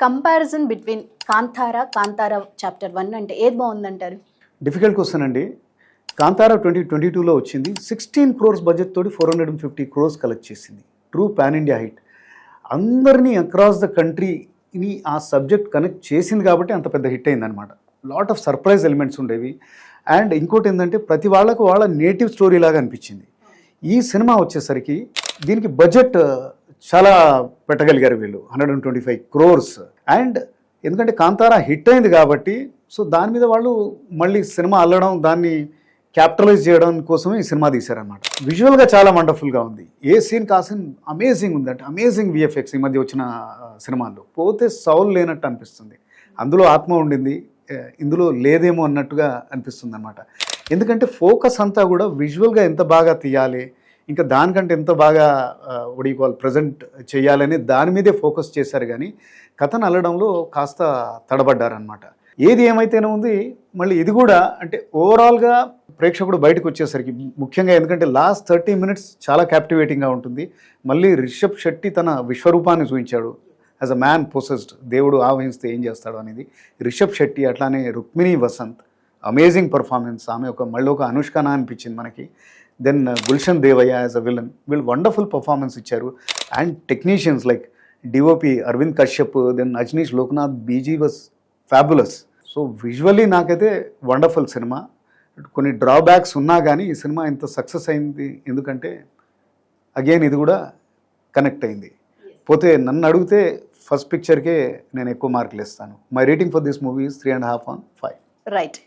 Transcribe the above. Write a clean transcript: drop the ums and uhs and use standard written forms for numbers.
Comparison between Kantara chapter 1 అంటే ఏది బాగుందంటారు? Difficult question అండి. కాంతారా 2022లో వచ్చింది. 16 crores బడ్జెట్ తోటి 450 crores కలెక్ట్ చేసింది. True pan India hit. అందరినీ అక్రాస్ ద కంట్రీని ఆ సబ్జెక్ట్ కనెక్ట్ చేసింది కాబట్టి అంత పెద్ద హిట్ అయిందనమాట. లాట్ ఆఫ్ సర్ప్రైజ్ ఎలిమెంట్స్ ఉండేవి. అండ్ ఇంకోటి ఏంటంటే ప్రతి వాళ్ళకు వాళ్ళ నేటివ్ స్టోరీ లాగా అనిపించింది. ఈ సినిమా వచ్చేసరికి దీనికి బడ్జెట్ చాలా పెట్టగలిగారు వీళ్ళు, 125 crores. అండ్ ఎందుకంటే కాంతారా హిట్ అయింది కాబట్టి సో దాని మీద వాళ్ళు మళ్ళీ సినిమా అల్లడం, దాన్ని క్యాపిటలైజ్ చేయడం కోసమే ఈ సినిమా తీశారనమాట. విజువల్గా చాలా వండర్ఫుల్గా ఉంది. ఏ సీన్ కాసిన్ అమేజింగ్ ఉందంటే అమేజింగ్ విఎఫ్ఎక్స్. ఈ మధ్య వచ్చిన సినిమాల్లో పోతే సౌల్ లేనట్టు అనిపిస్తుంది. అందులో ఆత్మ ఉండింది, ఇందులో లేదేమో అన్నట్టుగా అనిపిస్తుంది అనమాట. ఎందుకంటే ఫోకస్ అంతా కూడా విజువల్గా ఎంత బాగా తీయాలి, ఇంకా దానికంటే ఎంత బాగా ఒడికోవాలి ప్రజెంట్ చేయాలని దాని మీదే ఫోకస్ చేశారు. కానీ కథను అల్లడంలో కాస్త తడబడ్డారనమాట. ఏది ఏమైతేనే ఉంది, మళ్ళీ ఇది కూడా అంటే ఓవరాల్గా ప్రేక్షకుడు బయటకు వచ్చేసరికి ముఖ్యంగా ఎందుకంటే లాస్ట్ 30 minutes చాలా క్యాప్టివేటింగ్గా ఉంటుంది. మళ్ళీ రిషబ్ శెట్టి తన విశ్వరూపాన్ని చూపించాడు. యాజ్ అ మ్యాన్ పొసెస్డ్, దేవుడు ఆవహిస్తే ఏం చేస్తాడు అనేది రిషబ్ శెట్టి. అట్లానే రుక్మిణి వసంత్ అమేజింగ్ పర్ఫార్మెన్స్. ఆమె మళ్ళీ ఒక అనుష్కనా అనిపించింది మనకి. Then Gulshan Devaiah as a villain. వీళ్ళు వండర్ఫుల్ పర్ఫార్మెన్స్ ఇచ్చారు. And technicians like DOP Aravind Kashyap, then Ajaneesh Loknath, BG was fabulous. So visually నాకైతే వండర్ఫుల్ సినిమా. కొన్ని డ్రాబ్యాక్స్ ఉన్నా కానీ ఈ సినిమా ఇంత సక్సెస్ అయింది ఎందుకంటే అగైన్ ఇది కూడా కనెక్ట్ అయింది. పోతే నన్ను అడిగితే ఫస్ట్ పిక్చర్కే నేను ఎక్కువ మార్కులు ఇస్తాను. My rating for this movie is 3.5 on 5. Right.